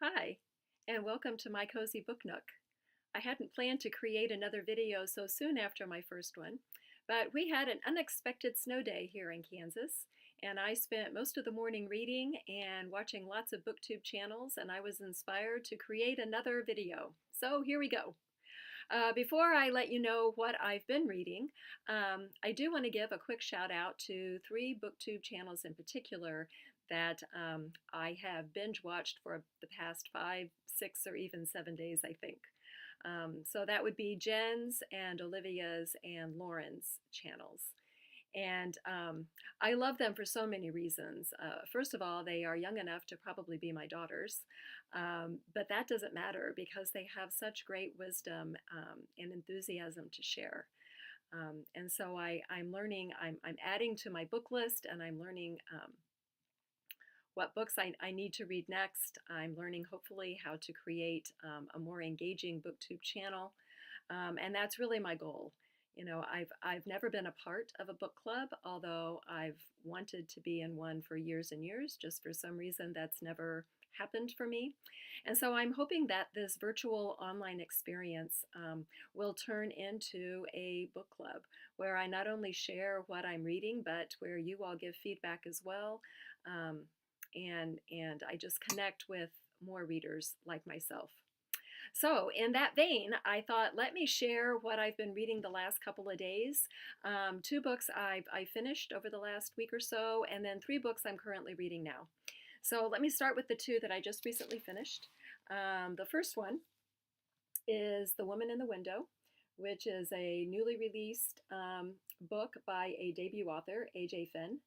Hi, and welcome to my cozy book nook. I hadn't planned to create another video so soon after my first one, but we had an unexpected snow day here in Kansas, and I spent most of the morning reading and watching lots of BookTube channels, and I was inspired to create another video. So here we go. Before I let you know what I've been reading, I do want to give a quick shout out to three BookTube channels in particular that I have binge watched for the past 5, 6, or even 7 days, I think. So that would be Jen's and Olivia's and Lauren's channels. And I love them for so many reasons. First of all, they are young enough to probably be my daughters, but that doesn't matter because they have such great wisdom and enthusiasm to share. And so I'm learning, I'm adding to my book list, and I'm learning what books I need to read next. I'm learning, hopefully, how to create a more engaging BookTube channel. And that's really my goal. You know, I've never been a part of a book club, although I've wanted to be in one for years and years. Just for some reason, that's never happened for me. And so I'm hoping that this virtual online experience will turn into a book club where I not only share what I'm reading, but where you all give feedback as well. And I just connect with more readers like myself. So, in that vein, I thought, let me share what I've been reading the last couple of days. Two books I finished over the last week or so, and then 3 books I'm currently reading now. So, let me start with the 2 that I just recently finished. The first one is The Woman in the Window, which is a newly released book by a debut author, A.J. Finn.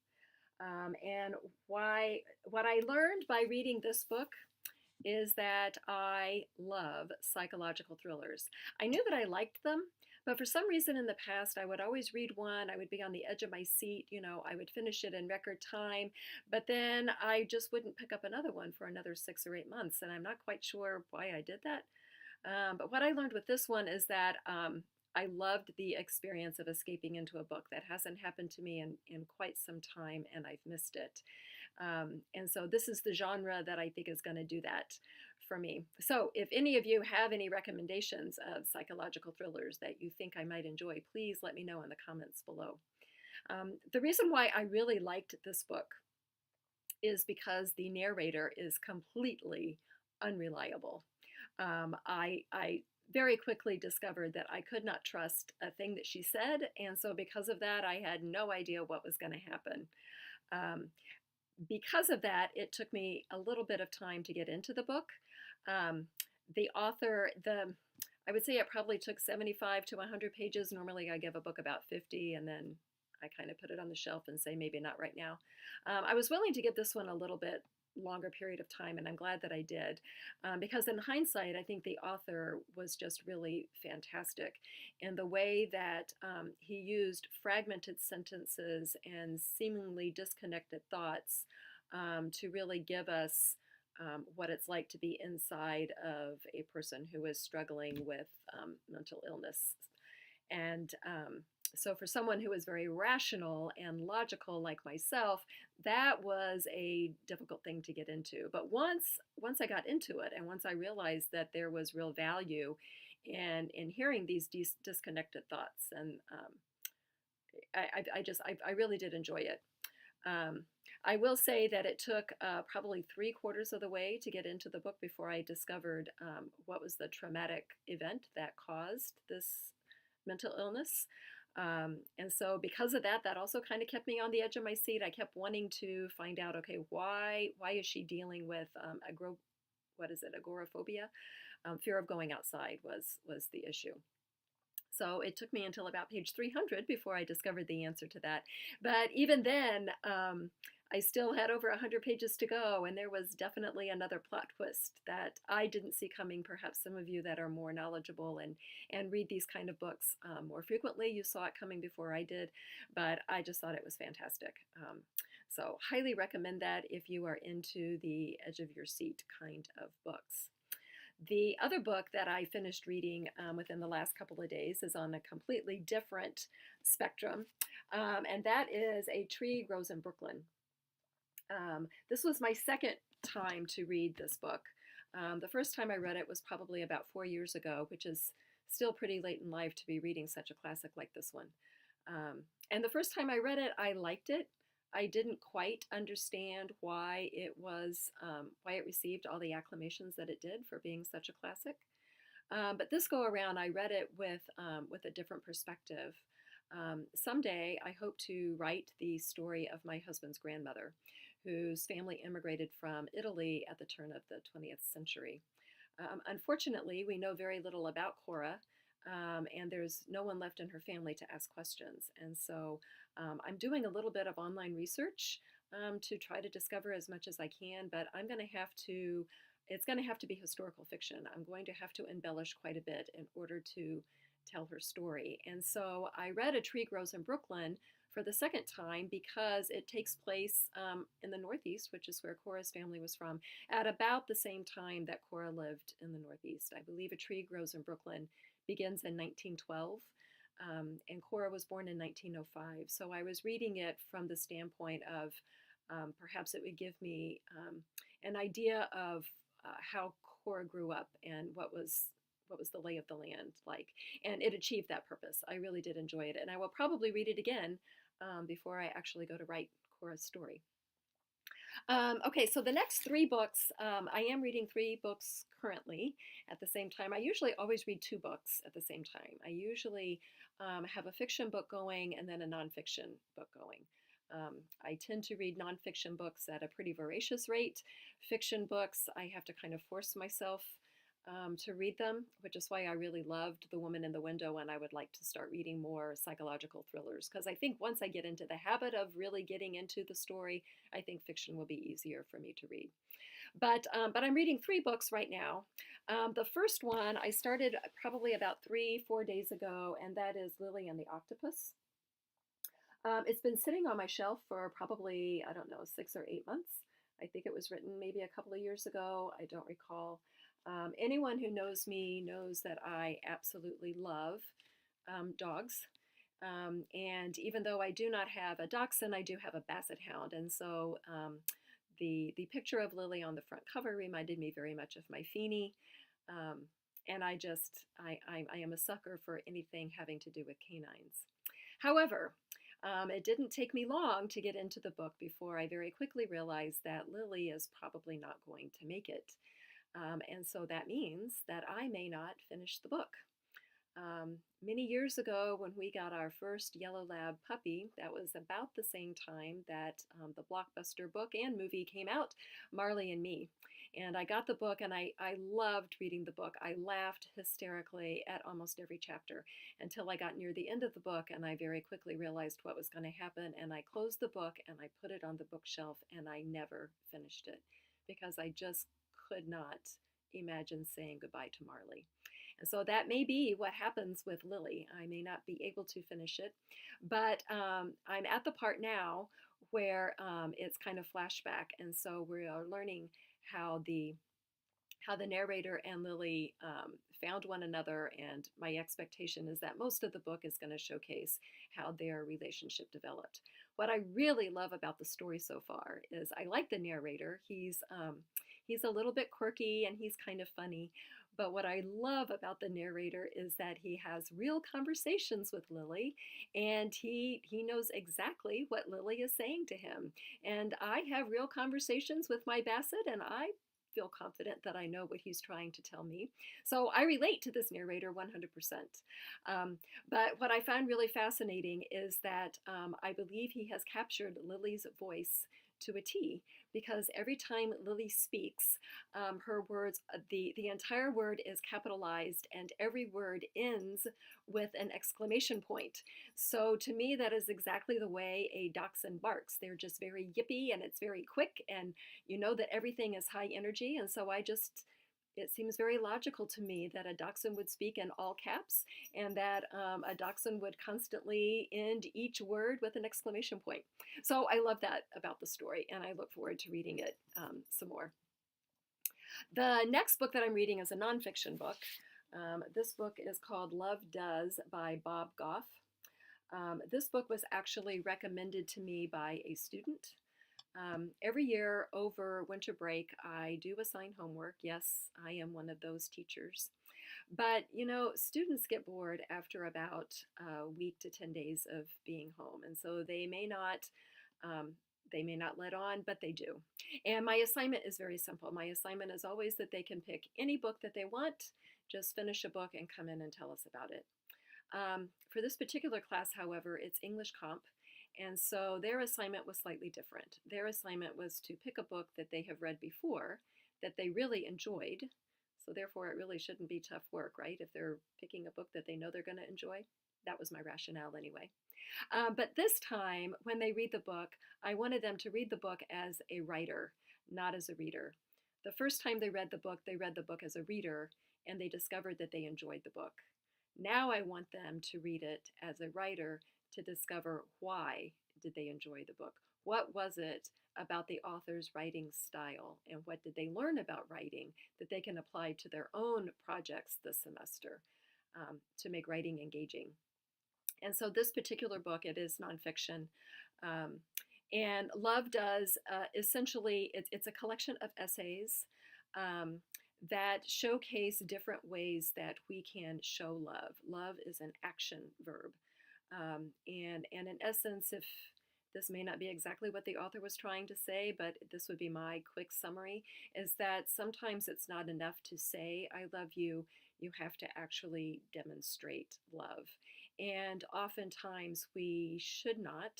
And what I learned by reading this book is that I love psychological thrillers. I knew that I liked them, but for some reason in the past, I would always read one. I would be on the edge of my seat. You know, I would finish it in record time, but then I just wouldn't pick up another one for another 6 or 8 months. And I'm not quite sure why I did that. But what I learned with this one is that I loved the experience of escaping into a book. That hasn't happened to me in quite some time, and I've missed it. And so this is the genre that I think is going to do that for me. So if any of you have any recommendations of psychological thrillers that you think I might enjoy, please let me know in the comments below. The reason why I really liked this book is because the narrator is completely unreliable. I very quickly discovered that I could not trust a thing that she said, and so because of that, I had no idea what was going to happen. Because of that, it took me a little bit of time to get into the book. The author, I would say it probably took 75 to 100 pages. Normally I give a book about 50, and then I kind of put it on the shelf and say maybe not right now. I was willing to give this one a little bit longer period of time, and I'm glad that I did, because in hindsight, I think the author was just really fantastic in the way that he used fragmented sentences and seemingly disconnected thoughts to really give us what it's like to be inside of a person who is struggling with mental illness. And so for someone who is very rational and logical like myself, that was a difficult thing to get into. But once I got into it, and once I realized that there was real value in hearing these disconnected thoughts, and I really did enjoy it. I will say that it took probably 3/4 of the way to get into the book before I discovered what was the traumatic event that caused this mental illness. And so because of that, that also kind of kept me on the edge of my seat. I kept wanting to find out, okay, why is she dealing with agoraphobia? Fear of going outside was the issue. So it took me until about page 300 before I discovered the answer to that. But even then, I still had over 100 pages to go, and there was definitely another plot twist that I didn't see coming. Perhaps some of you that are more knowledgeable and read these kind of books more frequently, you saw it coming before I did, but I just thought it was fantastic. So highly recommend that if you are into the edge of your seat kind of books. The other book that I finished reading within the last couple of days is on a completely different spectrum, and that is A Tree Grows in Brooklyn. This was my second time to read this book. The first time I read it was probably about 4 years ago, which is still pretty late in life to be reading such a classic like this one. And the first time I read it, I liked it. I didn't quite understand why it received all the acclamations that it did for being such a classic. But this go around, I read it with a different perspective. Someday, I hope to write the story of my husband's grandmother, whose family immigrated from Italy at the turn of the 20th century. Unfortunately, we know very little about Cora, and there's no one left in her family to ask questions. And so I'm doing a little bit of online research to try to discover as much as I can, but it's going to have to be historical fiction. I'm going to have to embellish quite a bit in order to tell her story. And so I read A Tree Grows in Brooklyn for the second time because it takes place in the Northeast, which is where Cora's family was from, at about the same time that Cora lived in the Northeast. I believe A Tree Grows in Brooklyn begins in 1912, and Cora was born in 1905. So I was reading it from the standpoint of perhaps it would give me an idea of how Cora grew up and what was the lay of the land like. And it achieved that purpose. I really did enjoy it. And I will probably read it again before I actually go to write Cora's story. Okay, so the next three books, I am reading three books currently at the same time. I usually always read two books at the same time. I usually have a fiction book going and then a nonfiction book going. I tend to read nonfiction books at a pretty voracious rate. Fiction books, I have to kind of force myself to read them, which is why I really loved The Woman in the Window, and I would like to start reading more psychological thrillers, because I think once I get into the habit of really getting into the story, I think fiction will be easier for me to read. But I'm reading three books right now. The first one I started probably about 3-4 days ago, and that is Lily and the Octopus. It's been sitting on my shelf for probably, I don't know, 6 or 8 months. I think it was written maybe a couple of years ago. I don't recall. Anyone who knows me knows that I absolutely love dogs. And even though I do not have a dachshund, I do have a basset hound. And so the picture of Lily on the front cover reminded me very much of my Feeny. And I am a sucker for anything having to do with canines. However, it didn't take me long to get into the book before I very quickly realized that Lily is probably not going to make it. And so that means that I may not finish the book. Many years ago, when we got our first yellow lab puppy, that was about the same time that the blockbuster book and movie came out, Marley and Me. And I got the book, and I loved reading the book. I laughed hysterically at almost every chapter until I got near the end of the book, and I very quickly realized what was going to happen. And I closed the book, and I put it on the bookshelf, and I never finished it because I just could not imagine saying goodbye to Marley. And so that may be what happens with Lily. I may not be able to finish it, but I'm at the part now where it's kind of flashback, and so we are learning how the narrator and Lily found one another, and my expectation is that most of the book is going to showcase how their relationship developed. What I really love about the story so far is I like the narrator. He's a little bit quirky and he's kind of funny. But what I love about the narrator is that he has real conversations with Lily, and he knows exactly what Lily is saying to him. And I have real conversations with my Basset, and I feel confident that I know what he's trying to tell me. So I relate to this narrator 100%. But what I find really fascinating is that I believe he has captured Lily's voice to a T, because every time Lily speaks, her words, the entire word is capitalized, and every word ends with an exclamation point. So to me, that is exactly the way a dachshund barks. They're just very yippy, and it's very quick, and you know that everything is high energy. And so it seems very logical to me that a dachshund would speak in all caps, and that a dachshund would constantly end each word with an exclamation point. So I love that about the story, and I look forward to reading it some more. The next book that I'm reading is a nonfiction book. This book is called Love Does by Bob Goff. This book was actually recommended to me by a student. Every year over winter break, I do assign homework. Yes, I am one of those teachers. But students get bored after about a week to 10 days of being home, and so um, they may not let on, but they do. And my assignment is very simple. My assignment is always that they can pick any book that they want, just finish a book and come in and tell us about it. For this particular class, however, it's English Comp, and so their assignment was slightly different. Their assignment was to pick a book that they have read before that they really enjoyed. So therefore, it really shouldn't be tough work, right? If they're picking a book that they know they're going to enjoy. That was my rationale anyway. But this time, when they read the book, I wanted them to read the book as a writer, not as a reader. The first time they read the book as a reader, and they discovered that they enjoyed the book. Now I want them to read it as a writer to discover why did they enjoy the book. What was it about the author's writing style, and what did they learn about writing that they can apply to their own projects this semester to make writing engaging. And so this particular book, it is nonfiction. Um, and Love does essentially, it's a collection of essays um, that showcase different ways that we can show love. Love is an action verb. And in essence, if this may not be exactly what the author was trying to say, but this would be my quick summary, is that sometimes it's not enough to say, I love you. You have to actually demonstrate love. And oftentimes we should not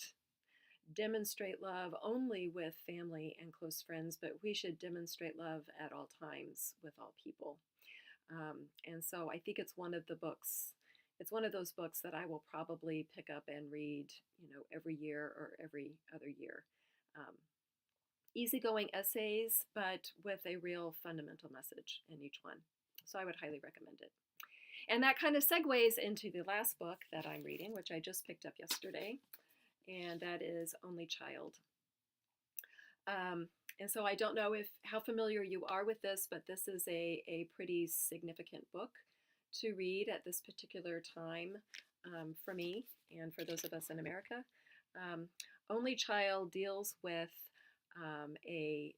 demonstrate love only with family and close friends, but we should demonstrate love at all times with all people. And so I think it's one of the books. It's one of those books that I will probably pick up and read, every year or every other year. Easygoing essays, but with a real fundamental message in each one. So I would highly recommend it. And that kind of segues into the last book that I'm reading, which I just picked up yesterday, and that is Only Child. And so I don't know how familiar you are with this, but this is a pretty significant book to read at this particular time for me and for those of us in America. Only Child deals with a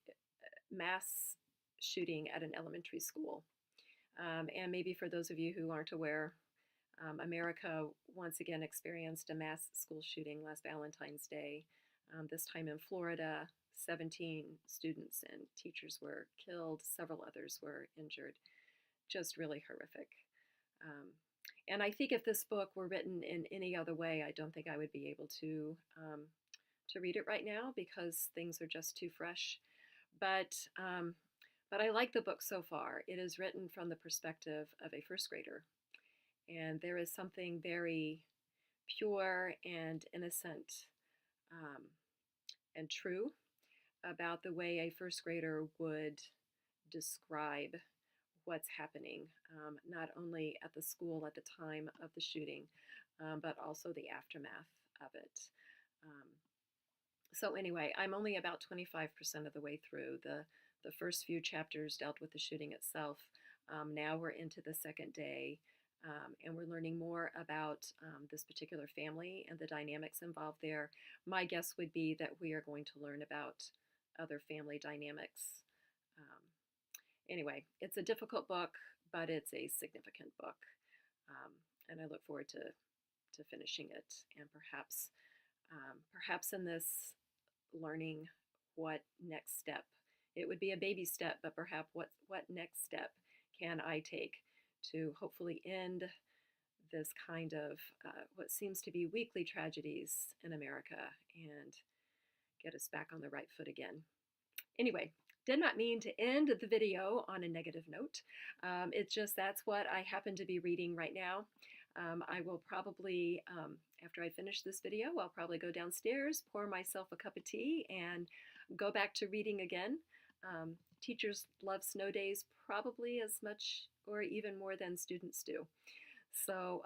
mass shooting at an elementary school. And maybe for those of you who aren't aware, America once again experienced a mass school shooting last Valentine's Day. This time in Florida, 17 students and teachers were killed, several others were injured. Just really horrific. And I think if this book were written in any other way, I don't think I would be able to read it right now because things are just too fresh. But I like the book so far. It is written from the perspective of a first grader. And there is something very pure and innocent and true about the way a first grader would describe what's happening, not only at the school at the time of the shooting, but also the aftermath of it. So anyway, I'm only about 25% of the way through. The first few chapters dealt with the shooting itself. Now we're into the second day, and we're learning more about this particular family and the dynamics involved there. My guess would be that we are going to learn about other family dynamics. Anyway, it's a difficult book, but it's a significant book, and I look forward to finishing it and perhaps in this learning what next step. It would be a baby step, but perhaps what next step can I take to hopefully end this kind of what seems to be weekly tragedies in America and get us back on the right foot again. Anyway, did not mean to end the video on a negative note. It's just that's what I happen to be reading right now. I will probably, after I finish this video, I'll probably go downstairs, pour myself a cup of tea, and go back to reading again. Teachers love snow days probably as much or even more than students do. So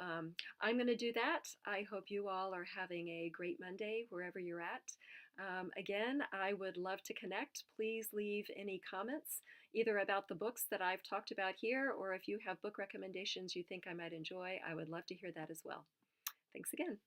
I'm going to do that. I hope you all are having a great Monday wherever you're at. Again, I would love to connect. Please leave any comments either about the books that I've talked about here, or if you have book recommendations you think I might enjoy, I would love to hear that as well. Thanks again.